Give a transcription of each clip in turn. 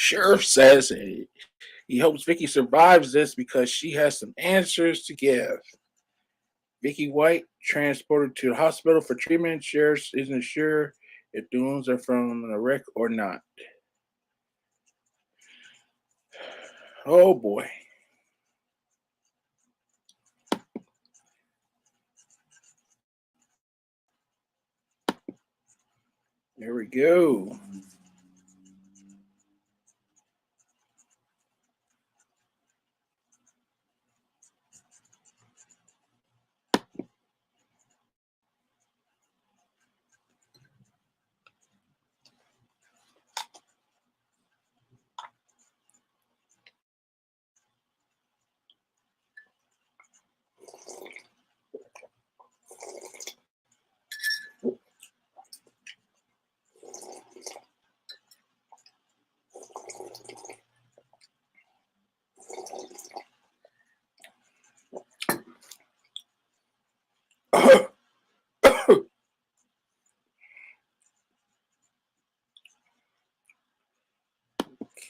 Sheriff says he hopes Vicky survives this because she has some answers to give. Vicky White transported to the hospital for treatment. Sheriff isn't sure if the wounds are from a wreck or not. Oh boy. There we go.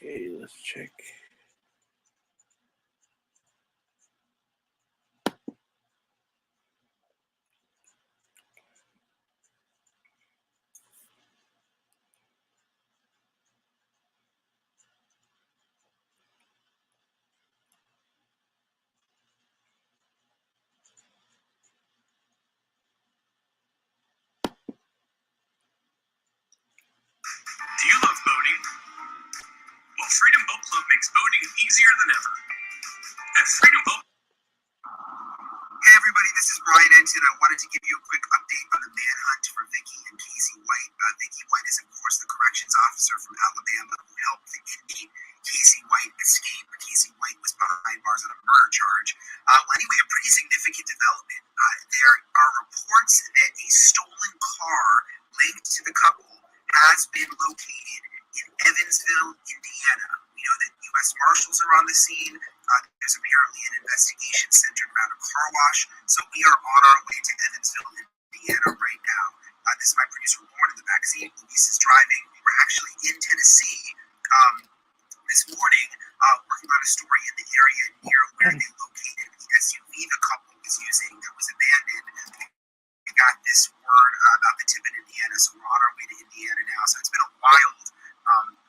Okay, let's check. Do you love boating? Well, Freedom Boat Club makes boating easier than ever. At Freedom Boat... Hey everybody, this is Brian Enton. I wanted to give you a quick update on the manhunt for Vicky and Casey White. Vicky White is, of course, the corrections officer from Alabama who helped the inmate Casey White escape. Casey White was behind bars on a murder charge. Anyway, a pretty significant development. There are reports that a stolen car linked to the couple has been located in Evansville, Indiana. We know that U.S. Marshals are on the scene. There's apparently an investigation centered around a car wash. So we are on our way to Evansville, Indiana right now. This is my producer, Lauren, in the backseat. Luis is driving. We were actually in Tennessee this morning working on a story in the area near where they located the SUV the couple was using that was abandoned. We got this word about the tip in Indiana, so we're on our way to Indiana now. So it's been a wild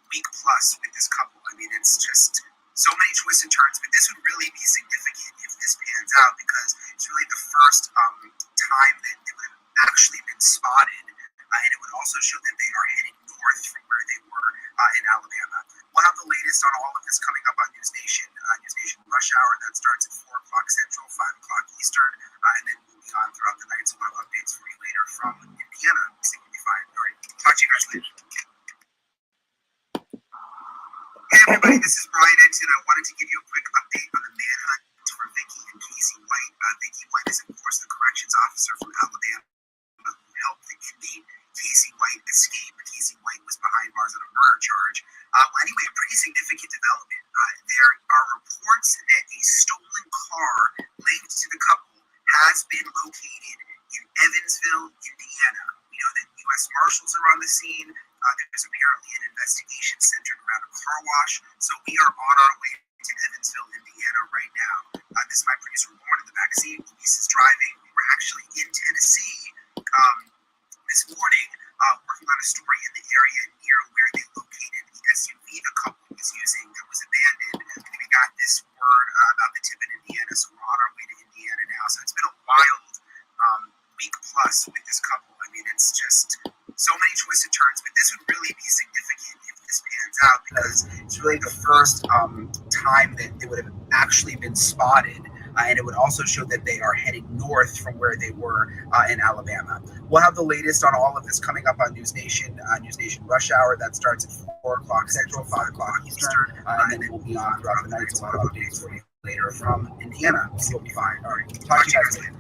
week plus with this couple. I mean, it's just so many twists and turns, but this would really be significant if this pans out because it's really the first time that it would have actually been spotted, and it would also show that they are heading north from where they were in Alabama. We'll have the latest on all of this coming up on News Nation Rush Hour. That starts at 4 o'clock Central, 5 o'clock Eastern, and then we'll be on throughout the night, so we'll have updates for you later from Indiana. I think we'll be fine. All right, talk to you guys later. Hey everybody, this is Brian Enton. I wanted to give you a quick update on the manhunt for Vicky and Casey White. Vicky White is, of course, the corrections officer from Alabama who helped the inmate Casey White escape. Casey White was behind bars on a murder charge. Anyway, a pretty significant development. There are reports that a stolen car linked to the couple has been located in Evansville, Indiana. We know that U.S. Marshals are on the scene. There's apparently an investigation centered around a car wash. So we are on our way to Evansville, Indiana right now. This is my producer, Lauren, in the backseat. Luis is driving. We were actually in Tennessee this morning working on a story in the area near where they located the SUV the couple was using that was abandoned. We got this word about the tip in Indiana, so we're on our way to Indiana now. So it's been a wild week plus with this couple. I mean, it's just so many twists and turns, but this would really be significant if this pans out because it's really the first time that it would have actually been spotted, and it would also show that they are heading north from where they were in Alabama. We'll have the latest on all of this coming up on News Nation Rush Hour. That starts at 4 o'clock Central, 5 o'clock Eastern, and then we'll be on throughout the night, so we'll have updates for you later from Indiana. So you'll be fine. All right, talk to you guys later.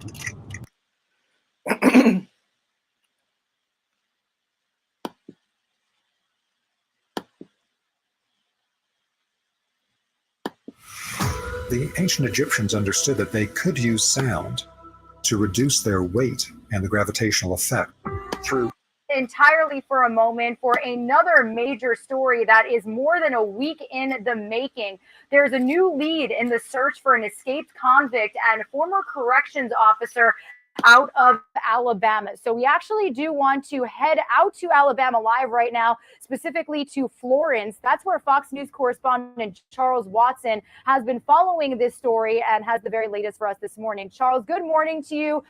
The ancient Egyptians understood that they could use sound to reduce their weight and the gravitational effect through entirely for a moment for another major story that is more than a week in the making. There's a new lead in the search for an escaped convict and former corrections officer out of Alabama. So we actually do want to head out to Alabama live right now, specifically to Florence. That's where Fox News correspondent Charles Watson has been following this story and has the very latest for us this morning. Charles, good morning to you.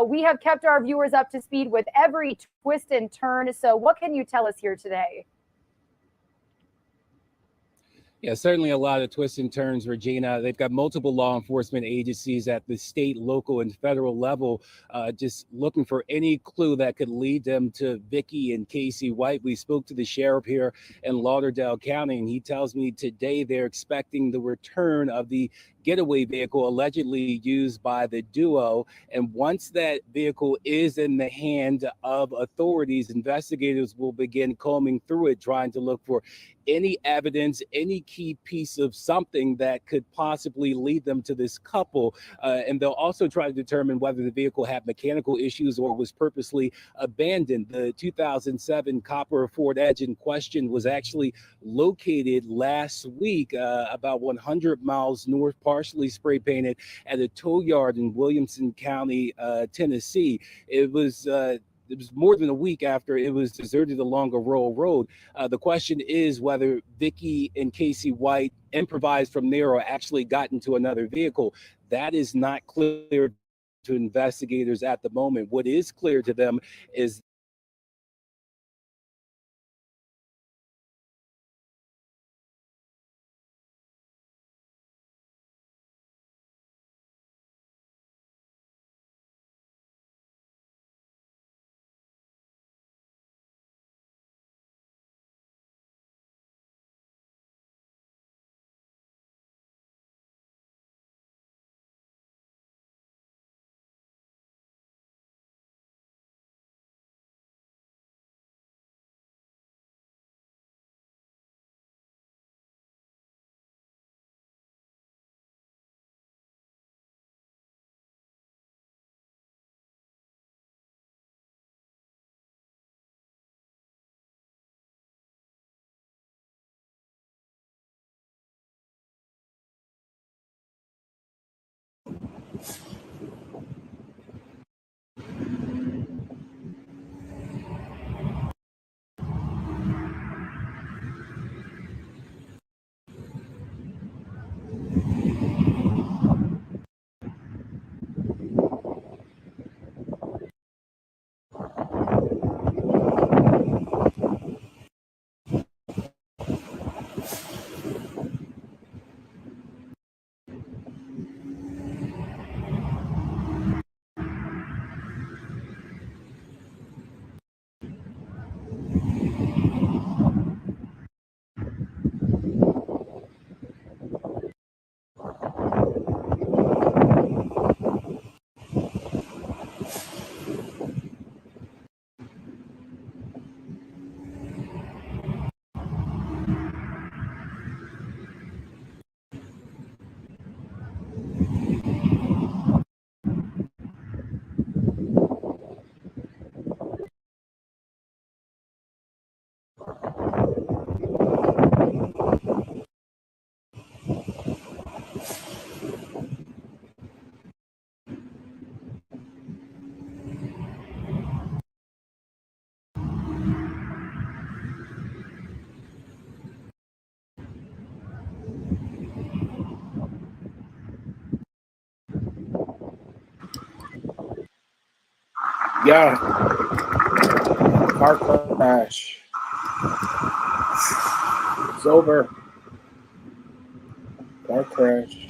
We have kept our viewers up to speed with every twist and turn. So what can you tell us here today? Yeah, certainly a lot of twists and turns, Regina. They've got multiple law enforcement agencies at the state, local, and federal level just looking for any clue that could lead them to Vicky and Casey White. We spoke to the sheriff here in Lauderdale County, and he tells me today they're expecting the return of the getaway vehicle allegedly used by the duo. And once that vehicle is in the hand of authorities, investigators will begin combing through it, trying to look for any evidence, any key piece of something that could possibly lead them to this couple. And they'll also try to determine whether the vehicle had mechanical issues or was purposely abandoned. The 2007 Copper Ford Edge in question was actually located last week about 100 miles north, partially spray painted at a tow yard in Williamson County, Tennessee. It was more than a week after it was deserted along a rural road. The question is whether Vicky and Casey White improvised from there or actually got into another vehicle. That is not clear to investigators at the moment. What is clear to them is Yeah, car crash. It's over. Car crash.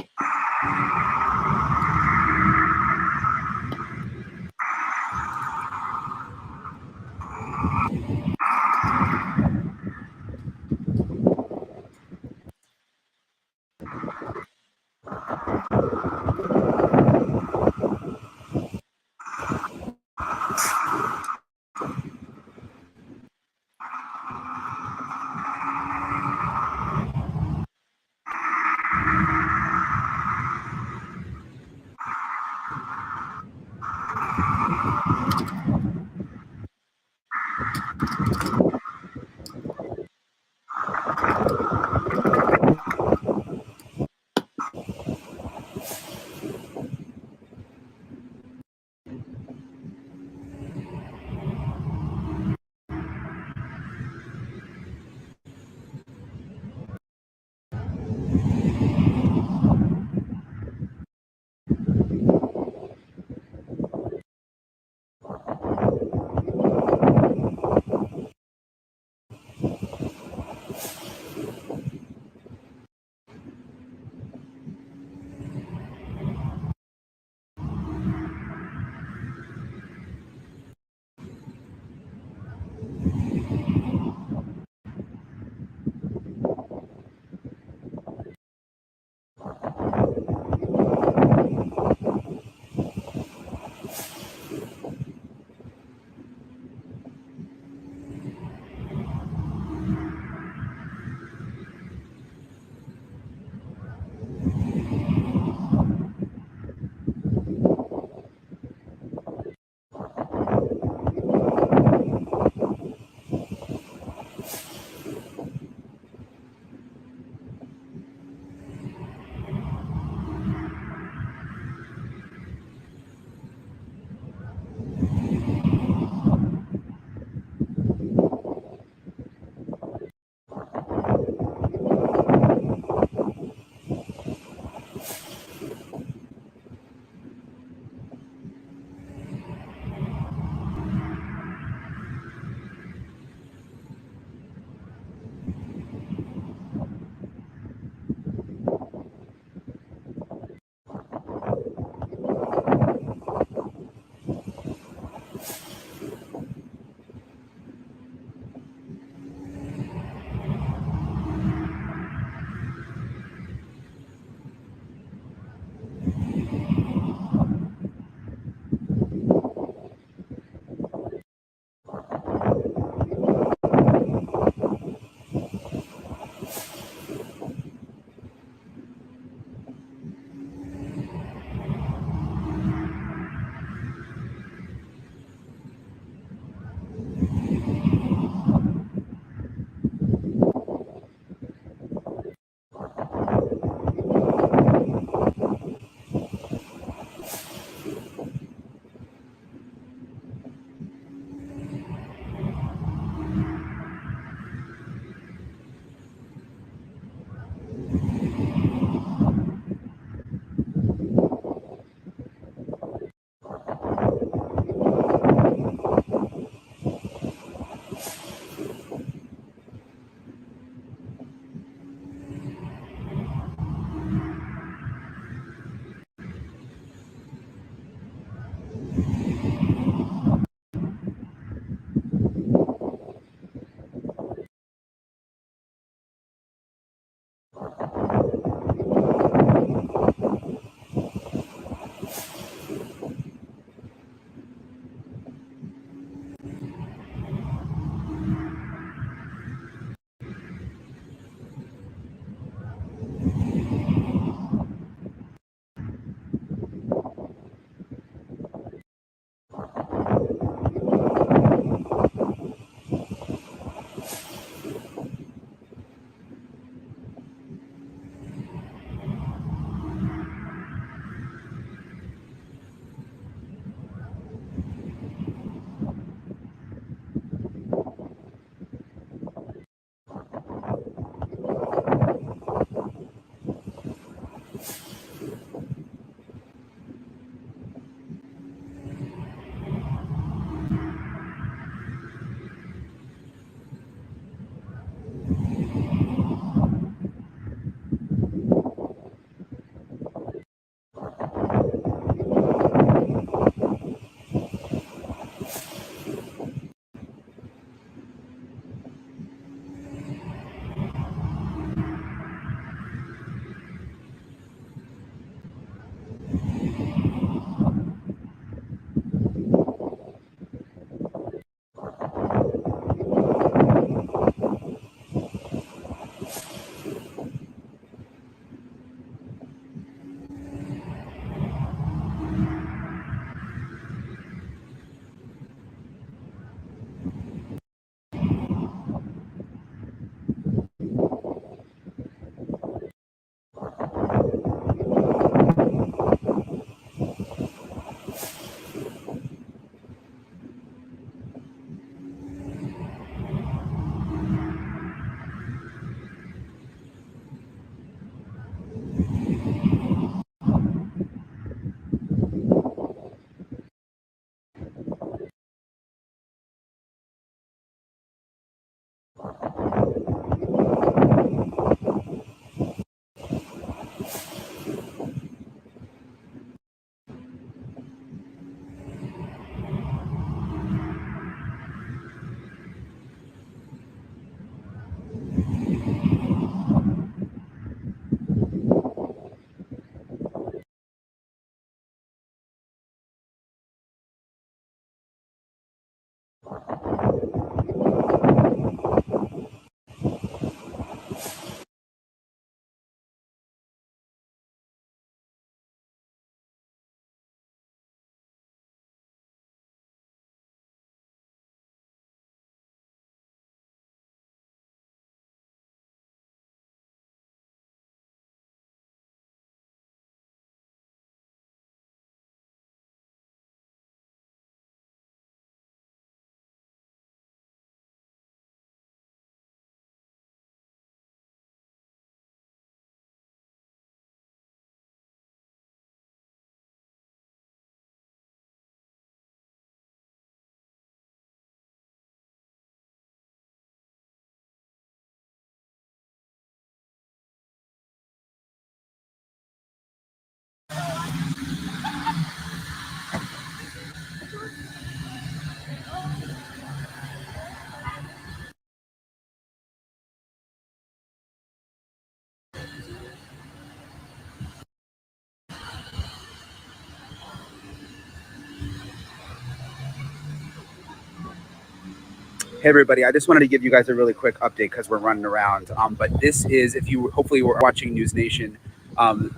Hey everybody, I just wanted to give you guys a really quick update because we're running around. But this is, if you hopefully were watching News Nation,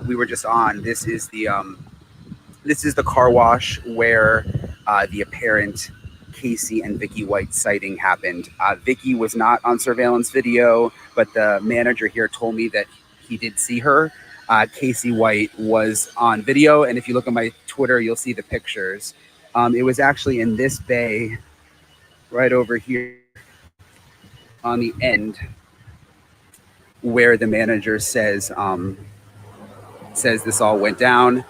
we were just on. This is the car wash where the apparent Casey and Vicky White sighting happened. Vicky was not on surveillance video, but the manager here told me that he did see her. Casey White was on video, and if you look at my Twitter, you'll see the pictures. It was actually in this bay right over here on the end where the manager says this all went down.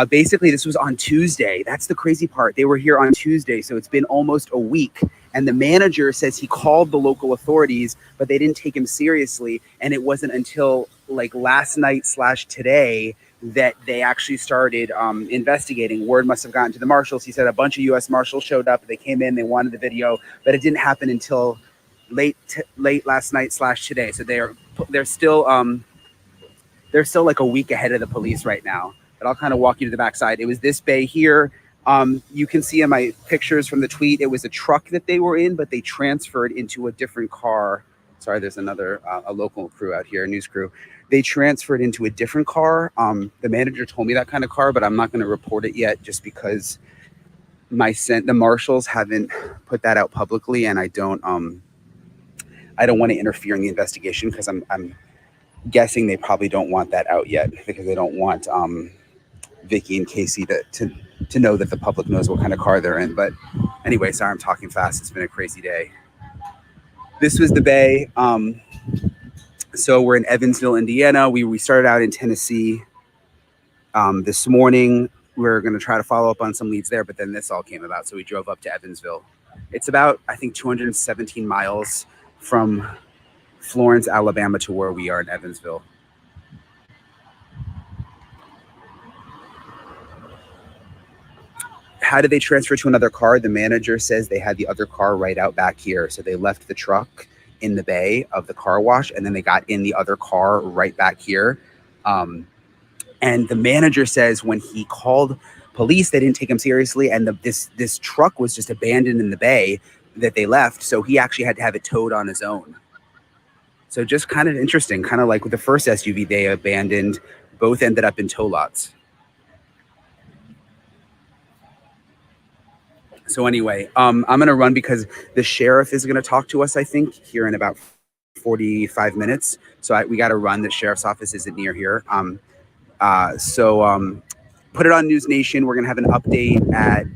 Basically, this was on Tuesday. That's the crazy part. They were here on Tuesday, so it's been almost a week. And the manager says he called the local authorities, but they didn't take him seriously. And it wasn't until like last night / today that they actually started investigating. Word must have gotten to the marshals. He said a bunch of U.S. marshals showed up. They came in. They wanted the video, but it didn't happen until late last night / today. So they're still like a week ahead of the police right now. But I'll kind of walk you to the backside. It was this bay here. You can see in my pictures from the tweet, it was a truck that they were in, but they transferred into a different car. Sorry, there's another a local crew out here, a news crew. They transferred into a different car. The manager told me that kind of car, but I'm not going to report it yet just because the marshals haven't put that out publicly, and I don't want to interfere in the investigation because I'm guessing they probably don't want that out yet because they don't want Vicky and Casey to know that the public knows what kind of car they're in. But anyway, sorry, I'm talking fast. It's been a crazy day. This was the bay. So we're in Evansville, Indiana. We started out in Tennessee this morning. We're going to try to follow up on some leads there, but then this all came about. So we drove up to Evansville. It's about, I think, 217 miles from Florence, Alabama to where we are in Evansville. How did they transfer to another car? The manager says they had the other car right out back here. So they left the truck in the bay of the car wash, and then they got in the other car right back here. And the manager says when he called police, they didn't take him seriously. And this truck was just abandoned in the bay that they left. So he actually had to have it towed on his own. So just kind of interesting, kind of like with the first SUV they abandoned, both ended up in tow lots. So anyway, I'm going to run because the sheriff is going to talk to us, I think, here in about 45 minutes. So we got to run. The sheriff's office isn't near here. So put it on News Nation. We're going to have an update at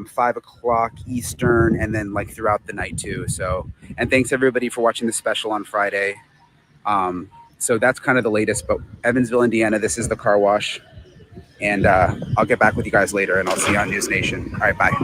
5 o'clock Eastern and then like throughout the night too. So, and thanks everybody for watching the special on Friday. So that's kind of the latest, but Evansville, Indiana, this is the car wash. And I'll get back with you guys later and I'll see you on News Nation. All right, bye.